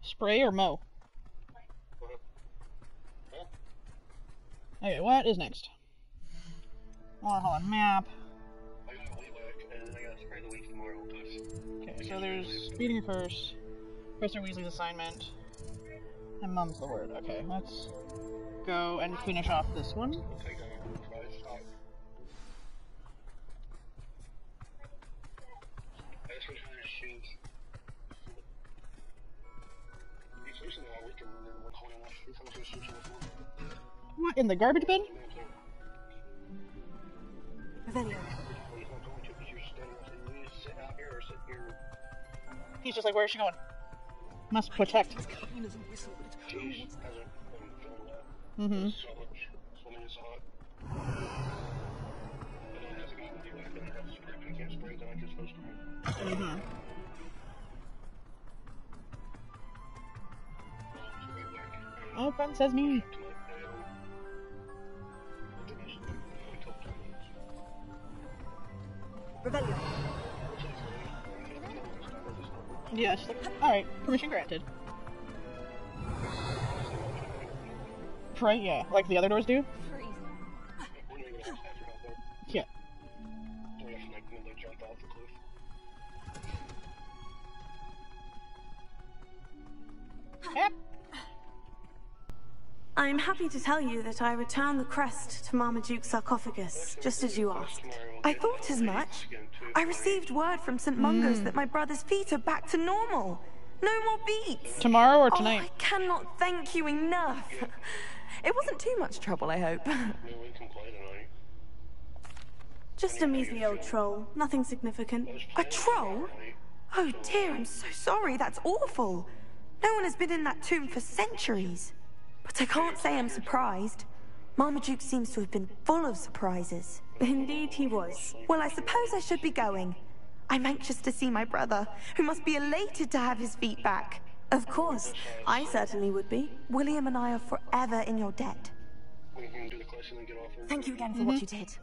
Spray or mow? Okay, what is next? Oh, hold on, map. Okay, so there's beating first, Professor Weasley's assignment, and Mum's the word. Okay, let's go and finish off this one. What, in the garbage bin? He's just like, where is she going? Must protect. Mm-hmm. Mm-hmm. Oh, fun says me. Rebellion. Yeah, she's like, alright, permission granted. Right, yeah, like the other doors do? Yeah. Yep. I'm happy to tell you that I returned the crest to Marmaduke's sarcophagus, just as you asked. I thought as much. I received word from St. Mungo's that my brother's feet are back to normal. No more beats. Tomorrow or tonight? Oh, I cannot thank you enough. It wasn't too much trouble, I hope. Just a measly old troll. Nothing significant. A troll? Oh dear, I'm so sorry. That's awful. No one has been in that tomb for centuries. But I can't say I'm surprised. Marmaduke seems to have been full of surprises. Indeed he was. Well, I suppose I should be going. I'm anxious to see my brother, who must be elated to have his feet back. Of course, I certainly would be. William and I are forever in your debt. Thank you again for what you did.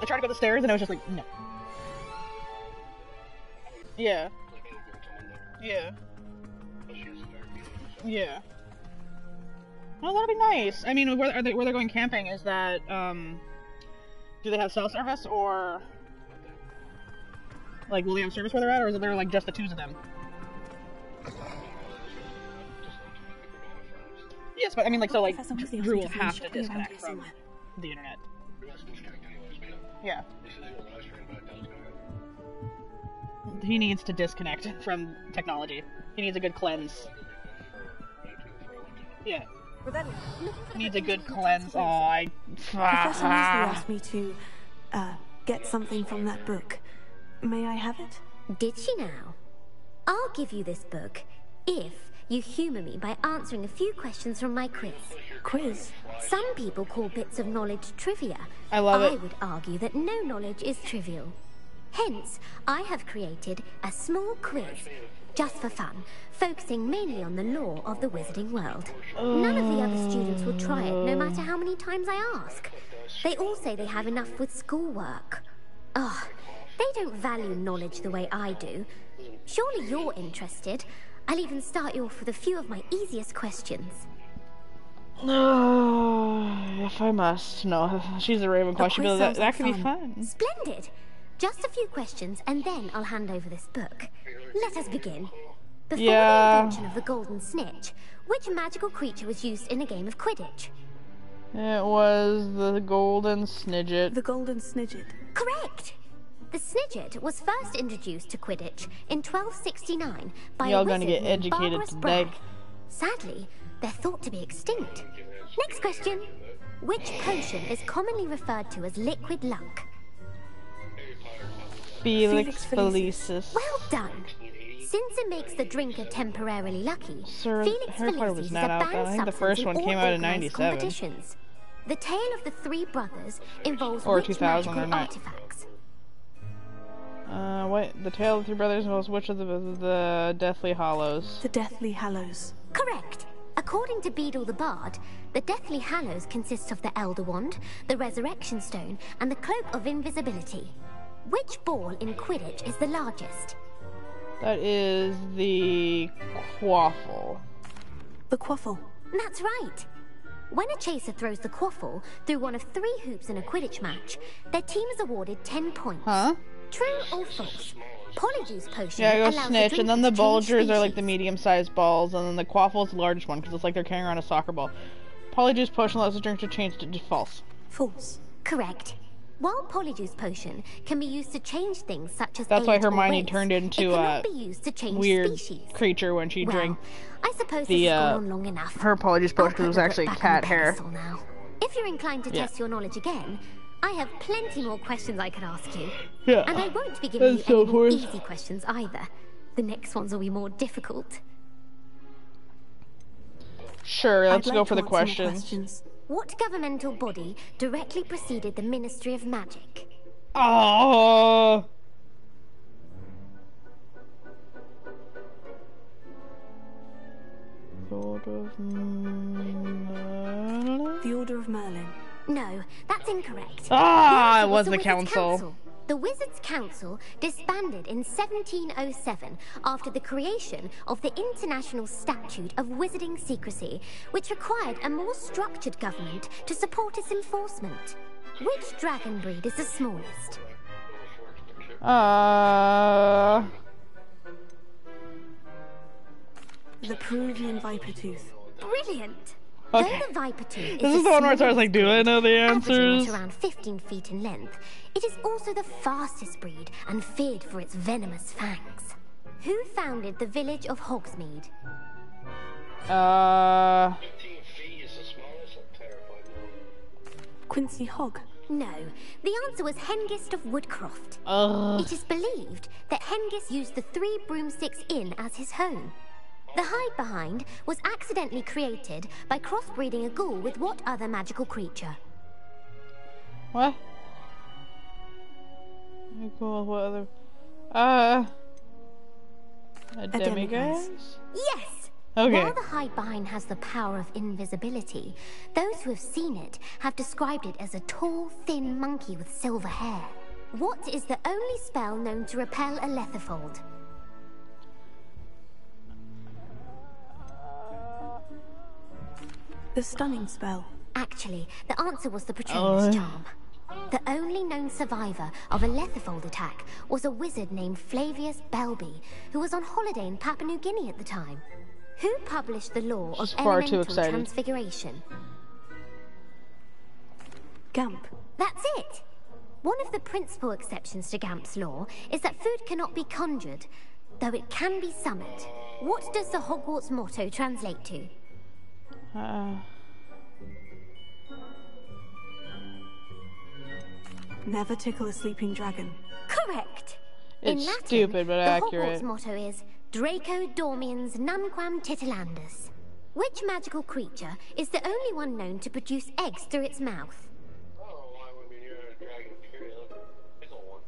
I tried to go to the stairs and I was just like, no. Yeah. Yeah. Yeah. Well, that'd be nice. I mean, where they're going camping, is that, do they have cell service, or, like, will they have service where they're at, or is it there, like, just the twos of them? Yes, but, I mean, like, so, like, Drew will have to disconnect from the internet. Yeah. He needs to disconnect from technology. He needs a good cleanse. Yeah. He needs a good cleanse. Oh, Professor Weasley asked me to, get something from that book. May I have it? Did she now? I'll give you this book, if you humour me by answering a few questions from my quiz. Quiz? Some people call bits of knowledge trivia. I love it. I would argue that no knowledge is trivial. Hence, I have created a small quiz, just for fun, focusing mainly on the lore of the wizarding world. None of the other students will try it, no matter how many times I ask. They all say they have enough with schoolwork. Ugh, they don't value knowledge the way I do. Surely you're interested. I'll even start you off with a few of my easiest questions. If I must. No, she's a Ravenclaw. She'll be able that could be fun. Splendid! Just a few questions, and then I'll hand over this book. Let us begin. Before the invention of the Golden Snitch, which magical creature was used in a game of Quidditch? It was the Golden Snidget. The Golden Snidget. Correct! The Snidget was first introduced to Quidditch in 1269 by Y'all a gonna wizard get named educated Barbarous today. Bragg. Sadly, they're thought to be extinct. Next question. Which potion is commonly referred to as liquid luck? Felix Felicis. Well done! Since it makes the drinker temporarily lucky, Sir, Felix Harry Potter Felicis was is a not out. banned I think the substance first in one all came out in organised 97. competitions. The tale of the three brothers involves Or which 2000 or magical not. artifacts? What? The Tale of the Three Brothers involves which of the Deathly Hallows? The Deathly Hallows. Correct. According to Beedle the Bard, the Deathly Hallows consist of the Elder Wand, the Resurrection Stone, and the Cloak of Invisibility. Which ball in Quidditch is the largest? That is the quaffle. The quaffle. That's right. When a chaser throws the quaffle through one of 3 hoops in a Quidditch match, their team is awarded 10 points. Huh? True or false? Polyjuice potion Yeah, it goes allows snitch, the and then the drinker to change bulgers are like the species. medium-sized balls, and then the quaffle is the largest one because it's like they're carrying around a soccer ball. Polyjuice potion allows the drink to change to false. False. Correct. While Polyjuice potion can be used to change things such as That's why age or Hermione race, turned into it a cannot be used to change weird species. creature when she Well, drank I suppose the this has gone on long enough. her Polyjuice I'll potion because it put was the actually book back cat on the hair. pedestal now. If you're inclined to test your knowledge again, I have plenty more questions I could ask you. Yeah. And I won't be giving you And so any more forth. easy questions either. The next ones will be more difficult. Sure, let's I'd go like for to the answer more questions. What governmental body directly preceded the Ministry of Magic? Oh. The Order of Merlin. No, that's incorrect. Ah, The it was answer the Wizard's council. The Wizards' Council disbanded in 1707 after the creation of the International Statute of Wizarding Secrecy, which required a more structured government to support its enforcement. Which dragon breed is the smallest? The Peruvian viper tooth. Brilliant! Okay. Though the viper tooth This is the one where I was like, do I know the averaging answers? at around 15 feet in length, it is also the fastest breed and feared for its venomous fangs. Who founded the village of Hogsmeade? 15 feet is the smallest. I'm terrified now. Quincy Hogg. No, the answer was Hengist of Woodcroft. Ugh. It is believed that Hengist used the 3 broomsticks inn as his home. The hide behind was accidentally created by crossbreeding a ghoul with what other magical creature? What? Cool. What other? A demiguise? Yes! Okay. While the hide behind has the power of invisibility, those who have seen it have described it as a tall, thin monkey with silver hair. What is the only spell known to repel a letherfold? The stunning spell. Actually, the answer was the Patronus charm. The only known survivor of a letherfold attack was a wizard named Flavius Belby, who was on holiday in Papua New Guinea at the time. Who published the law of She's far too elemental excited. transfiguration? Gamp. That's it! One of the principal exceptions to Gamp's law is that food cannot be conjured, though it can be summoned. What does the Hogwarts motto translate to? Never tickle a sleeping dragon. Correct! It's In Latin, stupid but the accurate. Hogwarts motto is Draco Dormiens Nunquam Titilandus. Which magical creature is the only one known to produce eggs through its mouth? Oh, why would be near a dragon period? Big ol' one.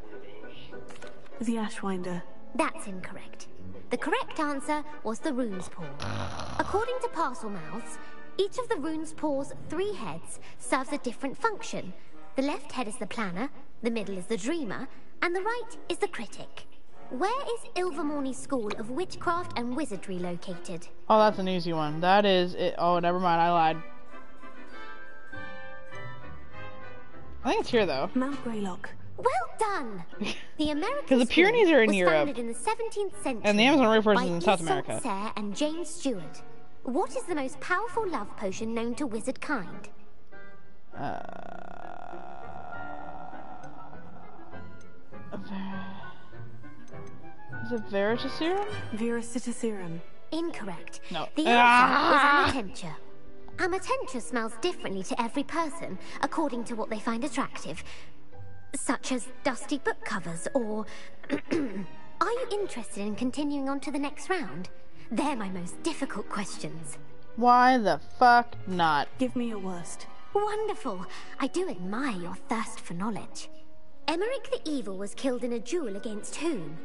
One of those. The Ashwinder. That's incorrect. The correct answer was the rune's paw. According to Parselmouths, each of the rune's paw's 3 heads serves a different function. The left head is the planner, the middle is the dreamer, and the right is the critic. Where is Ilvermorny School of Witchcraft and Wizardry located? Oh, that's an easy one. That is it. Oh, never mind. I lied. I think it's here though. Mount Greylock. Well done! The American 'Cause the school Pyrenees are in was Europe. founded in the 17th century And the Amazon rainforest by is in South Isolde America. Sayre and James Stewart. What is the most powerful love potion known to wizard kind? Is it Veritaserum? Veracitiserum. Incorrect. No. The answer was Amatentia. Amatentia smells differently to every person, according to what they find attractive, such as dusty book covers or... Are you interested in continuing on to the next round? They're my most difficult questions. Why the fuck not? Give me your worst. Wonderful. I do admire your thirst for knowledge. Emmerich the Evil was killed in a duel against whom?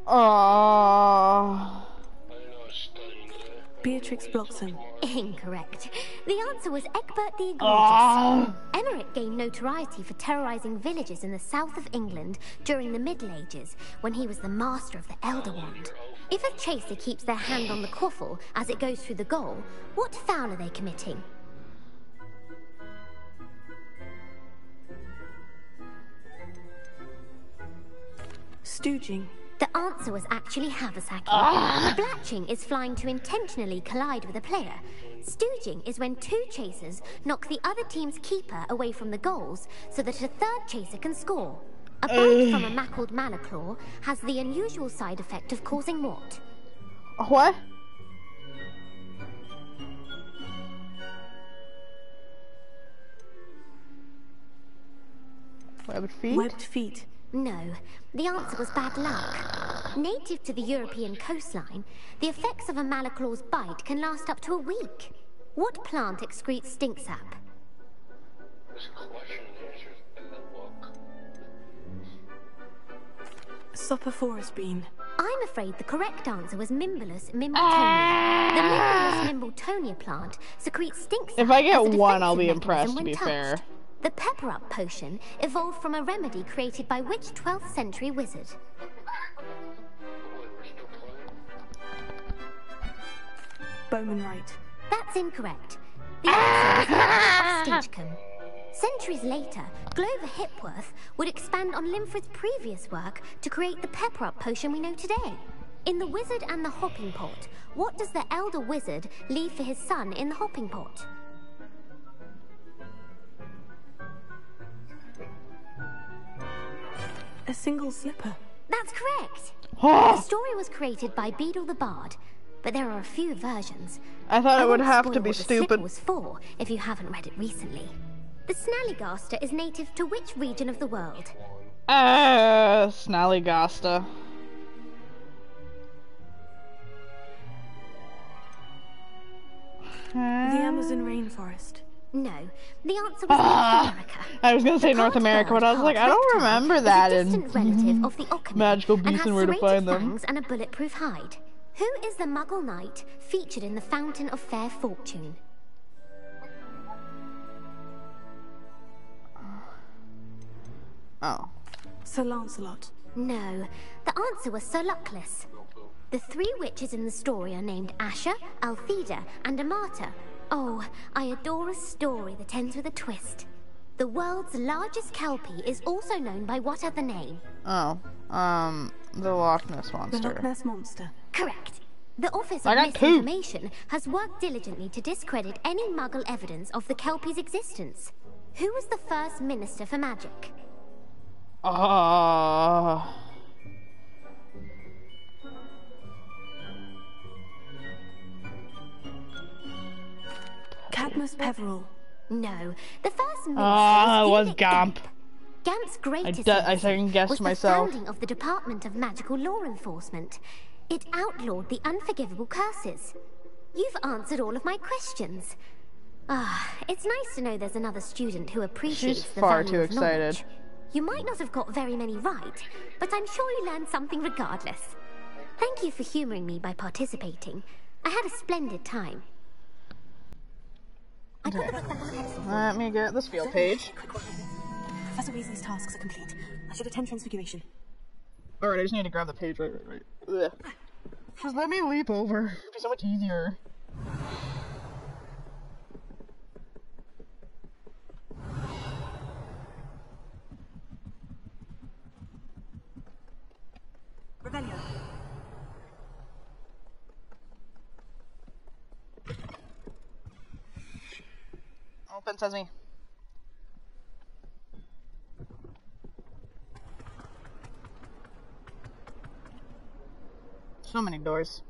Oh. I didn't know I was studying today. Beatrix Bloxham. Incorrect. The answer was Egbert the Egregious. Oh. Emmerich gained notoriety for terrorizing villages in the south of England during the Middle Ages, when he was the master of the Elder Wand. If a chaser keeps their hand on the quaffle as it goes through the goal, what foul are they committing? Stooging. The answer was actually Havasaki. Blatching is flying to intentionally collide with a player. Stooging is when two chasers knock the other team's keeper away from the goals so that a third chaser can score. A bite from a mackled Malaclaw has the unusual side effect of causing what? What? Webbed feet? Webbed feet. No, the answer was bad luck. Native to the European coastline, the effects of a Malaclaw's bite can last up to a week. What plant excretes stink sap? This question answers in the book. Sophophorus bean. I'm afraid the correct answer was Mimbulus mimbletonia. The Mimbulus mimbletonia plant secretes stink sap. If I get as a one, I'll defensive be mechanism impressed, to when be touched. fair. The pepper-up potion evolved from a remedy created by which 12th century wizard? Bowman Wright. That's incorrect. The answer was Stinchcombe. Centuries later, Glover Hipworth would expand on Limford's previous work to create the pepper-up potion we know today. In The Wizard and the Hopping Pot, what does the elder wizard leave for his son in the hopping pot? A single slipper. That's correct. The story was created by Beadle the Bard, but there are a few versions. I thought it would won't have spoil to be what the slipper stupid. was for if you haven't read it recently. The Snallygaster is native to which region of the world? Snallygaster. The Amazon rainforest. No, the answer was North America. I was gonna say The North part America, but I was bird like, I called don't reptile remember is that a in distant relative of the Ocamee Magical and Beasts has and Where to serrated Find Them. fangs and a bulletproof hide. Who is the Muggle knight featured in the Fountain of Fair Fortune? Oh. Sir Lancelot. No, the answer was Sir Luckless. The three witches in the story are named Asher, Altheda, and Amata. Oh, I adore a story that ends with a twist. The world's largest kelpie is also known by what other name? Oh. The Loch Ness The Monster. Loch Ness Monster. Correct. The Office I of got two. Misinformation has worked diligently to discredit any Muggle evidence of the kelpie's existence. Who was the first Minister for Magic? Cadmus Peveril. No, the first minister It was Felix Gamp. Gamp's greatest I legacy second-guessed was myself. the founding of the Department of Magical Law Enforcement. It outlawed the unforgivable curses. You've answered all of my questions. It's nice to know there's another student who appreciates She's the far value too of excited. knowledge. You might not have got very many right, but I'm sure you learned something regardless. Thank you for humoring me by participating. I had a splendid time. Let me get this field page. Professor Weasley's tasks are complete. I should attend Transfiguration. Alright, I just need to grab the page right. Ugh. Just let me leap over. It'd be so much easier. Revelio. Open sesame. So many doors.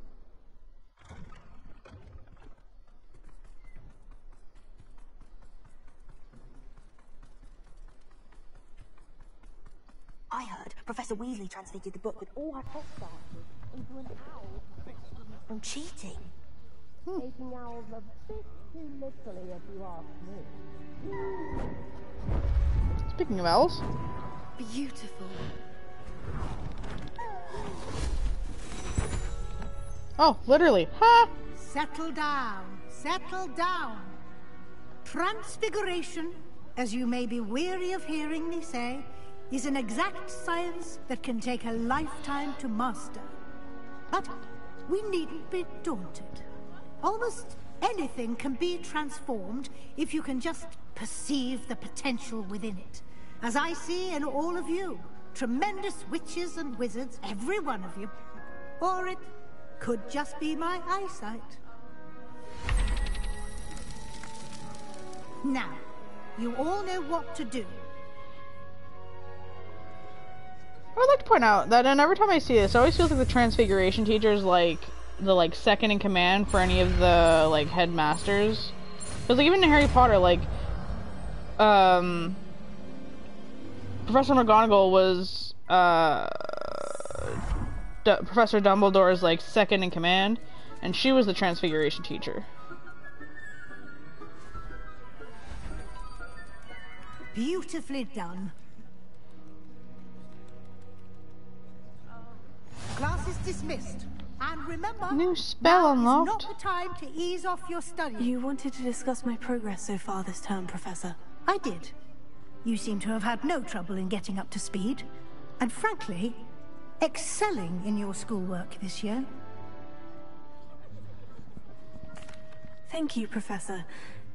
I heard Professor Weasley translated the book with all her test answers into an owl from cheating. Taking owls a bit too literally, if you ask me. Speaking of owls. Beautiful. Oh, literally. Ha! settle down. Settle down. Transfiguration, as you may be weary of hearing me say, is an exact science that can take a lifetime to master. But we needn't be daunted. Almost anything can be transformed if you can just perceive the potential within it. As I see in all of you, tremendous witches and wizards, every one of you. Or it could just be my eyesight. Now, you all know what to do. I would like to point out that every time I see this, it always feels like the Transfiguration teacher is like the second in command for any of the headmasters. Because even in Harry Potter, Professor McGonagall was Professor Dumbledore's second in command, and she was the Transfiguration teacher. Beautifully done. Class is dismissed. And remember, new spell unlocked. Now is not the time to ease off your study. You wanted to discuss my progress so far this term, Professor. I did. You seem to have had no trouble in getting up to speed. And frankly, excelling in your schoolwork this year. Thank you, Professor.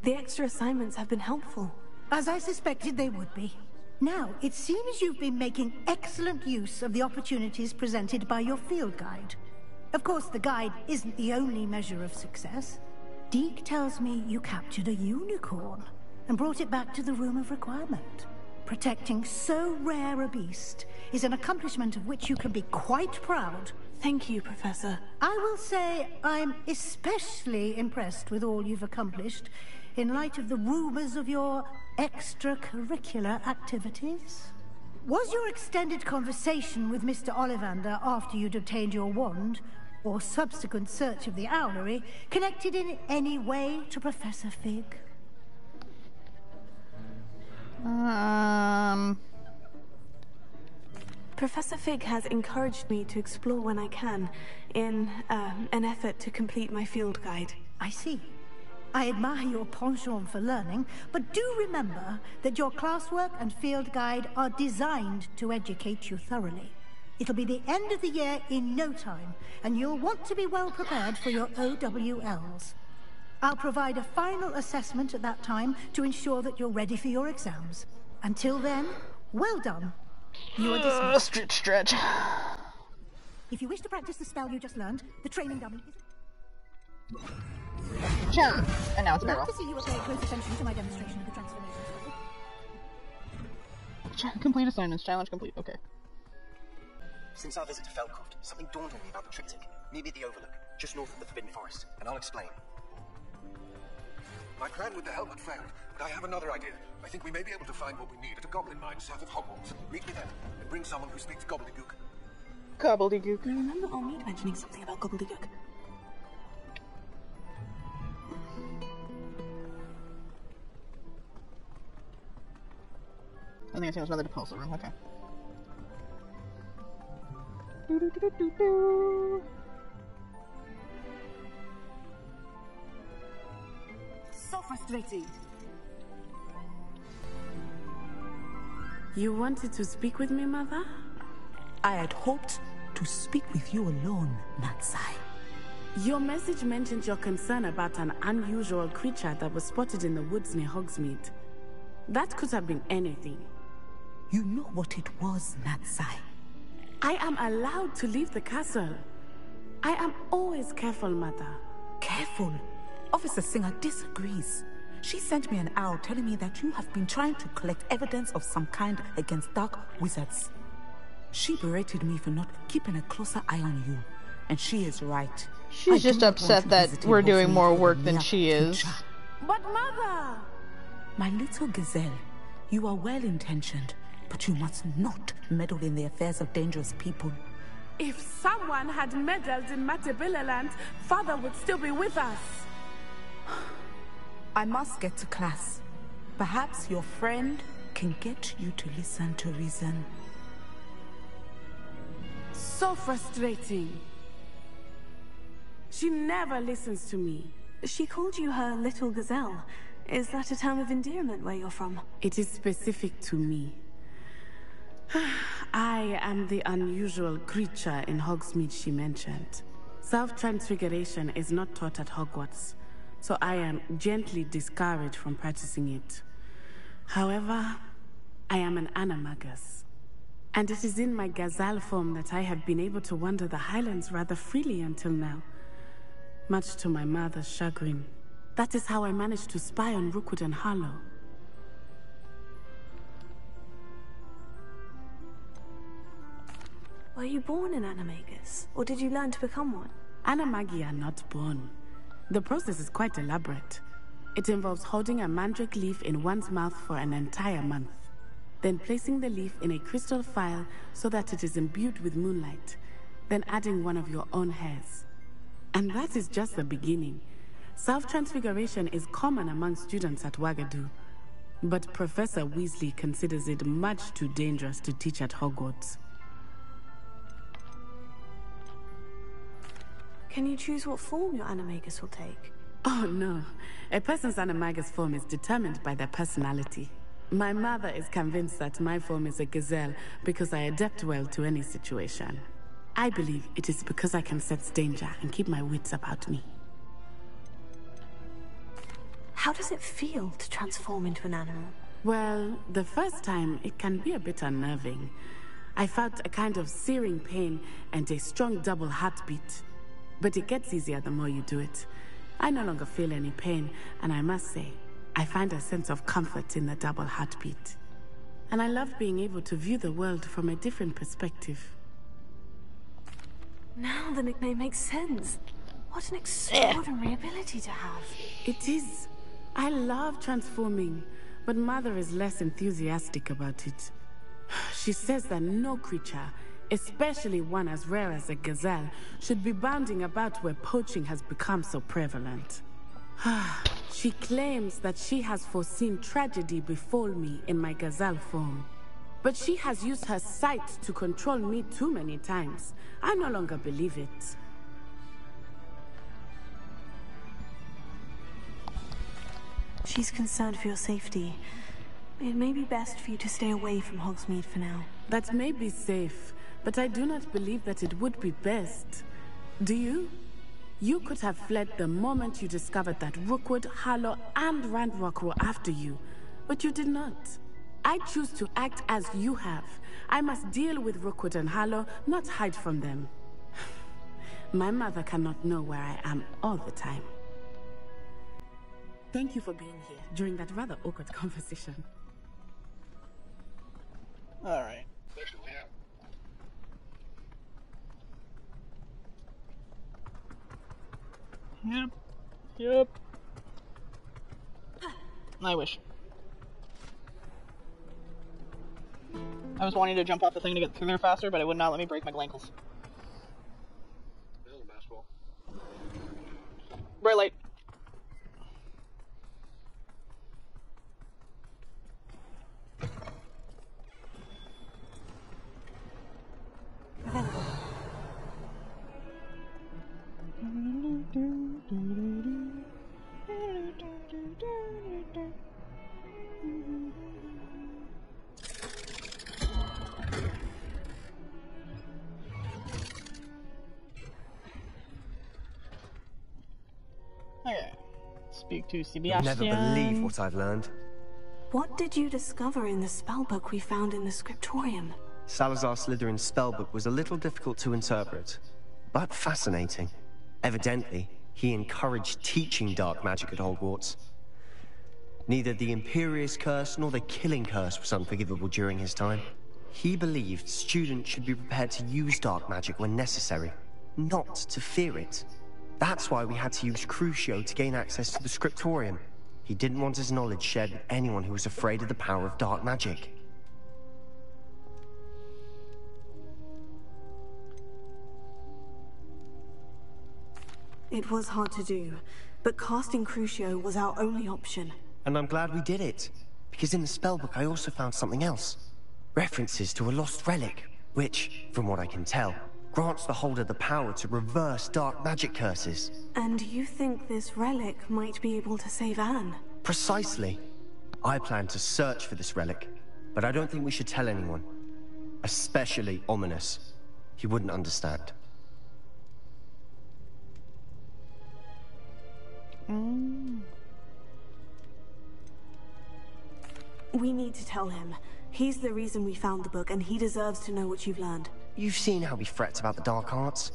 The extra assignments have been helpful. As I suspected they would be. Now, it seems you've been making excellent use of the opportunities presented by your field guide. Of course, the guide isn't the only measure of success. Deke tells me you captured a unicorn and brought it back to the Room of Requirement. Protecting so rare a beast is an accomplishment of which you can be quite proud. Thank you, Professor. I will say I'm especially impressed with all you've accomplished in light of the rumors of your extracurricular activities. Was your extended conversation with Mr. Ollivander after you'd obtained your wand, or subsequent search of the owlery, connected in any way to Professor Fig? Professor Fig has encouraged me to explore when I can, in an effort to complete my field guide. I see. I admire your penchant for learning, but do remember that your classwork and field guide are designed to educate you thoroughly. It'll be the end of the year in no time, and you'll want to be well prepared for your OWLs. I'll provide a final assessment at that time to ensure that you're ready for your exams. Until then, well done. You are dismissed. Stretch. If you wish to practice the spell you just learned, the training dummy is... Jump! And now it's barrel. Glad to see you are paying close attention to my demonstration of the transformation spell. Complete assignments. Challenge complete. Okay. Since our visit to Felcourt, something dawned on me about the triptych, near the Overlook, just north of the Forbidden Forest, and I'll explain. My plan with the helmet failed, but I have another idea. I think we may be able to find what we need at a goblin mine south of Hogwarts. Meet me there, and bring someone who speaks gobbledygook. Gobbledygook. I remember Almeid mentioning something about gobbledygook. I think I see another depulsor room. Okay. So frustrating. You wanted to speak with me, Mother? I had hoped to speak with you alone, Natsai. Your message mentioned your concern about an unusual creature that was spotted in the woods near Hogsmeade. That could have been anything. You know what it was, Natsai. I am allowed to leave the castle. I am always careful, Mother. Careful? Officer Singer disagrees. She sent me an owl telling me that you have been trying to collect evidence of some kind against dark wizards. She berated me for not keeping a closer eye on you, and she is right. She's just upset that we're doing more work than she is. But Mother! My little gazelle, you are well-intentioned, but you must not meddle in the affairs of dangerous people. If someone had meddled in Matabeleland, Father would still be with us. I must get to class. Perhaps your friend can get you to listen to reason. So frustrating. She never listens to me. She called you her little gazelle. Is that a term of endearment where you're from? It is specific to me. I am the unusual creature in Hogsmeade she mentioned. Self-transfiguration is not taught at Hogwarts, so I am gently discouraged from practicing it. However, I am an animagus, and it is in my gazelle form that I have been able to wander the Highlands rather freely until now, much to my mother's chagrin. That is how I managed to spy on Rookwood and Harlow. Were you born an animagus, or did you learn to become one? Animagi are not born. The process is quite elaborate. It involves holding a mandrake leaf in one's mouth for an entire month, then placing the leaf in a crystal phial so that it is imbued with moonlight, then adding one of your own hairs. And that is just the beginning. Self-transfiguration is common among students at Wagadu, but Professor Weasley considers it much too dangerous to teach at Hogwarts. Can you choose what form your animagus will take? Oh no. A person's animagus form is determined by their personality. My mother is convinced that my form is a gazelle because I adapt well to any situation. I believe it is because I can sense danger and keep my wits about me. How does it feel to transform into an animal? Well, the first time it can be a bit unnerving. I felt a kind of searing pain and a strong double heartbeat. But it gets easier the more you do it. I no longer feel any pain, and I must say, I find a sense of comfort in the double heartbeat. And I love being able to view the world from a different perspective. Now the nickname makes sense. What an extraordinary ability to have. It is. I love transforming, but Mother is less enthusiastic about it. She says that no creature, especially one as rare as a gazelle, should be bounding about where poaching has become so prevalent. She claims that she has foreseen tragedy befall me in my gazelle form. But she has used her sight to control me too many times. I no longer believe it. She's concerned for your safety. It may be best for you to stay away from Hogsmeade for now. That may be safe, but I do not believe that it would be best. Do you? You could have fled the moment you discovered that Rookwood, Harlow, and Ranrock were after you, but you did not. I choose to act as you have. I must deal with Rookwood and Harlow, not hide from them. My mother cannot know where I am all the time. Thank you for being here during that rather awkward conversation. Alright. Yep. I wish. I was wanting to jump off the thing to get through there faster, but it would not let me break my ankles. This is a basketball. Bright light. Okay. Speak to Sebastian. You'll never believe what I've learned. What did you discover in the spellbook we found in the scriptorium? Salazar Slytherin's spellbook was a little difficult to interpret, but fascinating. Evidently, he encouraged teaching dark magic at Hogwarts. Neither the Imperious Curse nor the Killing Curse was unforgivable during his time. He believed students should be prepared to use dark magic when necessary, not to fear it. That's why we had to use Crucio to gain access to the scriptorium. He didn't want his knowledge shared with anyone who was afraid of the power of dark magic. It was hard to do, but casting Crucio was our only option. And I'm glad we did it, because in the spellbook I also found something else. References to a lost relic, which, from what I can tell, grants the holder the power to reverse dark magic curses. And you think this relic might be able to save Anne? Precisely. I plan to search for this relic, but I don't think we should tell anyone. Especially Ominous. He wouldn't understand. We need to tell him. He's the reason we found the book, and he deserves to know what you've learned. You've seen how he frets about the dark arts.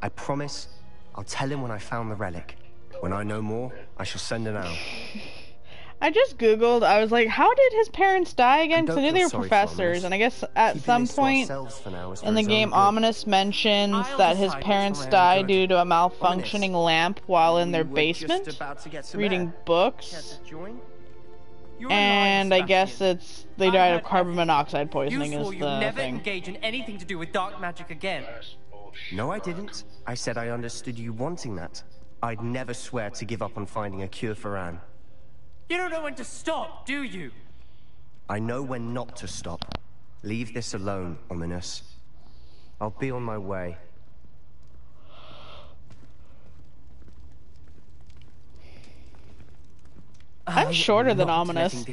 I promise, I'll tell him when I found the relic. When I know more, I shall send an owl. I just googled, I was like, how did his parents die again? Because I knew they were professors, and I guess at some point in the game, Ominous mentions that his parents died due to a malfunctioning lamp while in their basement, reading books. And I guess it's they died of carbon monoxide poisoning is the never thing. Engage in anything to do with dark magic again. No, I didn't. I said I understood you wanting that. I'd never swear to give up on finding a cure for Anne. You don't know when to stop, do you? I know when not to stop. Leave this alone, Ominous. I'll be on my way. I'm shorter than Ominous.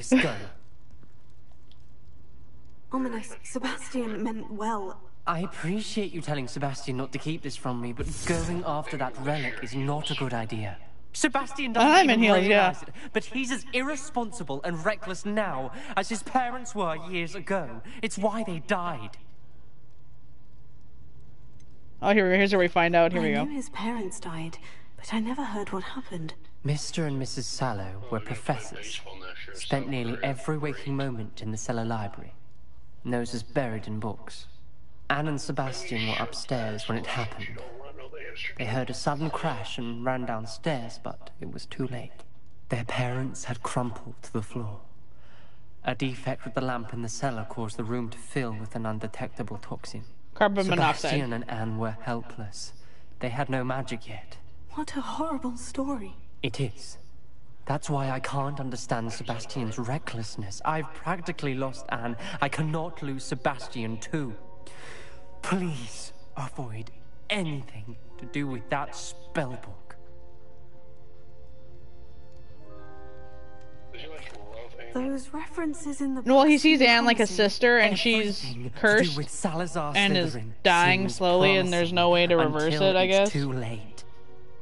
Ominous, Sebastian meant well. I appreciate you telling Sebastian not to keep this from me, but going after that relic is not a good idea. Sebastian doesn't even realize it, but he's as irresponsible and reckless now as his parents were years ago. It's why they died. Oh, here's where we find out. Here we go. I knew his parents died, but I never heard what happened. Mr. and Mrs. Sallow were professors. Spent nearly every waking moment in the cellar library. Noses buried in books. Anne and Sebastian were upstairs when it happened. They heard a sudden crash and ran downstairs, but it was too late. Their parents had crumpled to the floor. A defect with the lamp in the cellar caused the room to fill with an undetectable toxin. Carbon monoxide. Sebastian and Anne were helpless. They had no magic yet. What a horrible story. It is. That's why I can't understand Sebastian's recklessness. I've practically lost Anne. I cannot lose Sebastian too. Please avoid anything to do with that spellbook. Those references in the Well, he sees Anne like a sister, and she's cursed and is dying slowly, and there's no way to reverse it, I guess. Too late.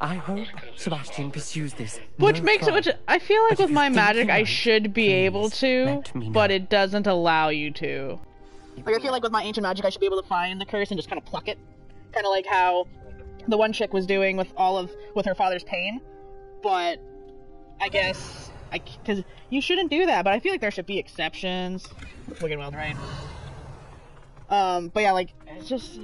I hope Sebastian pursues this. Which makes it, I feel like with my magic, I should be able to, but it doesn't allow you to. Like, I feel like with my ancient magic, I should be able to find the curse and just kind of pluck it. Kind of like how the one chick was doing with with her father's pain. But I guess, because you shouldn't do that, but I feel like there should be exceptions. Wicked Wild, right? But yeah, like, it's just,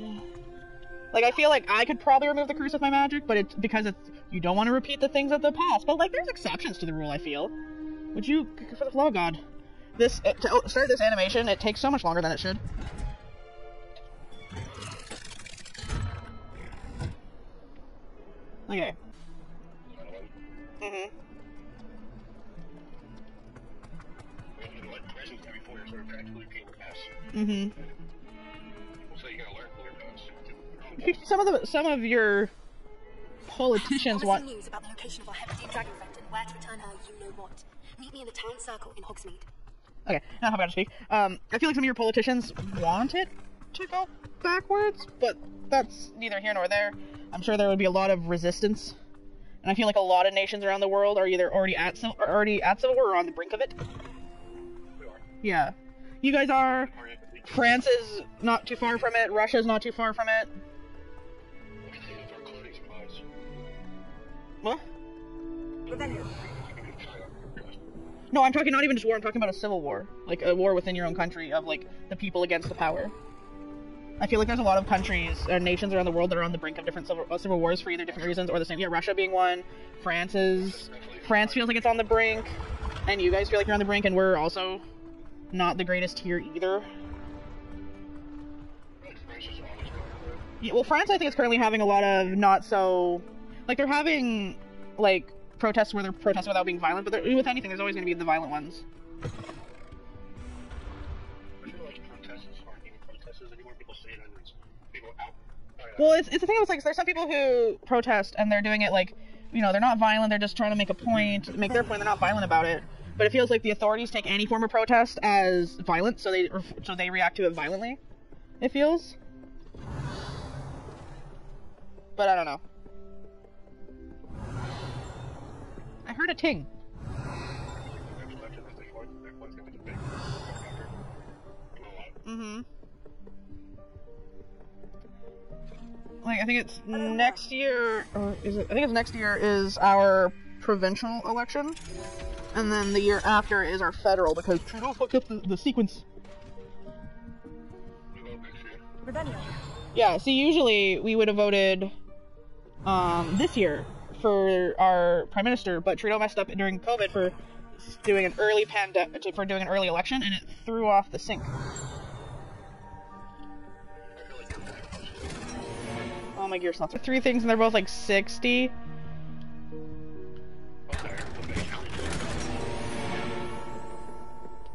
like, I feel like I could probably remove the curse with my magic, but it's because you don't want to repeat the things of the past. But, like, there's exceptions to the rule, I feel. Would you, for the love of God, to start this animation, it takes so much longer than it should. Okay. Some of your politicians want news about the location of our Hebridean dragon friend and where to return her, you know what. Meet me in the town circle in Hogsmeade. Okay, now how about to speak? I feel like some of your politicians want it to go backwards, but that's neither here nor there. I'm sure there would be a lot of resistance, and I feel like a lot of nations around the world are either already at civil war or on the brink of it. We are. Yeah, you guys are. France is not too far from it. Russia's not too far from it. What? No, I'm talking not even just war, I'm talking about a civil war. Like, a war within your own country of, like, the people against the power. I feel like there's a lot of countries, or nations around the world that are on the brink of different civil wars for either different reasons or the same. Yeah, Russia being one. France feels like it's on the brink. And you guys feel like you're on the brink, and we're also not the greatest here either. Yeah, well, France, I think, is currently having a lot of not so... Like, they're having, like, protests where they're protesting without being violent, but with anything, there's always going to be the violent ones. I feel like protests aren't even protests anymore. People say it and it's people out Well, it's the thing. It's like there's some people who protest and they're doing it like, you know, they're not violent. They're just trying to make a point, make their point. They're not violent about it. But it feels like the authorities take any form of protest as violent, so they react to it violently. It feels. But I don't know. I heard a ting. Mm-hmm. Like, I think it's next year, or is it? I think it's next year is our provincial election, and then the year after is our federal, because Trudeau fucked up the sequence. Yeah, see, usually we would have voted this year for our prime minister, but Trudeau messed up during COVID for doing an early election, and it threw off the sync. Oh, my gear slots are 3 things, and they're both like 60.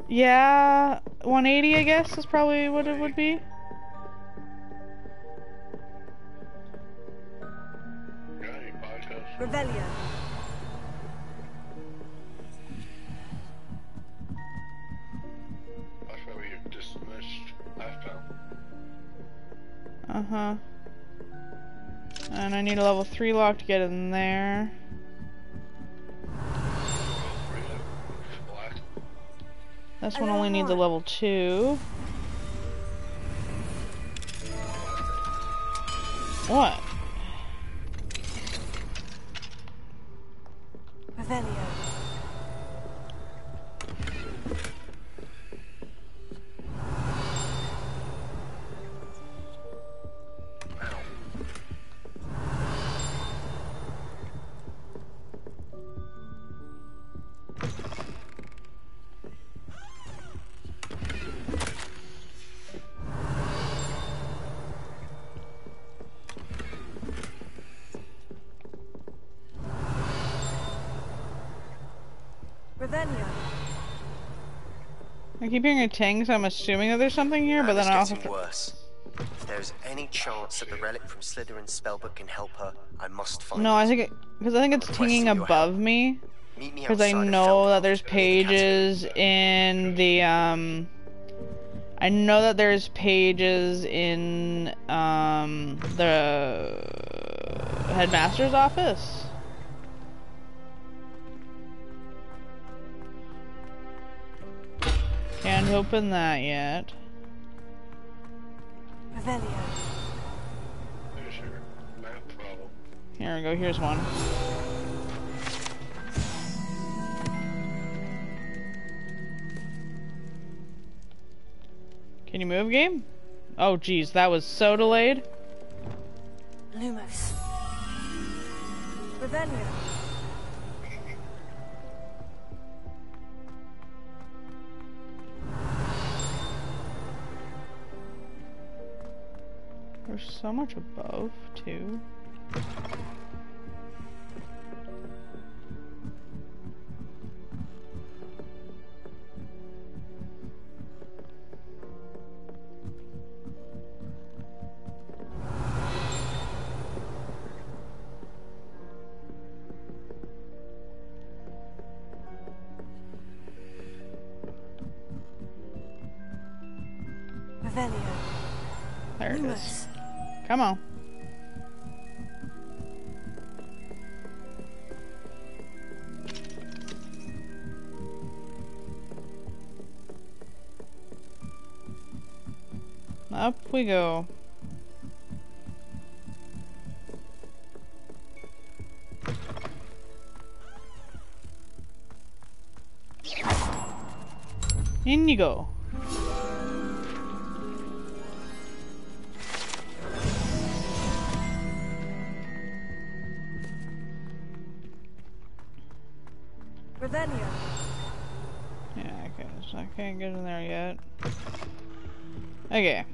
Yeah, 180, I guess, is probably what it would be. Revelio. Uh-huh. And I need a level 3 lock to get in there. This one only needs a level 2. What? Revelio. I keep hearing a ting, so I'm assuming that there's something here, but then I also... worse. If there's any chance that the relic from Slytherin's spellbook can help her, I must find No, I think it... Because I think it's tinging above me. Because I know that there's pages in the, I know that there's pages in, the headmaster's office. Can't open that yet. Revelio. Here we go, here's one. Can you move, game? Oh, geez, that was so delayed. Lumos. Revelio. There's so much above, too. Revelio. There it is. Come on. Up we go. In you go. Revelio. Yeah, okay, so I can't get in there yet. Okay.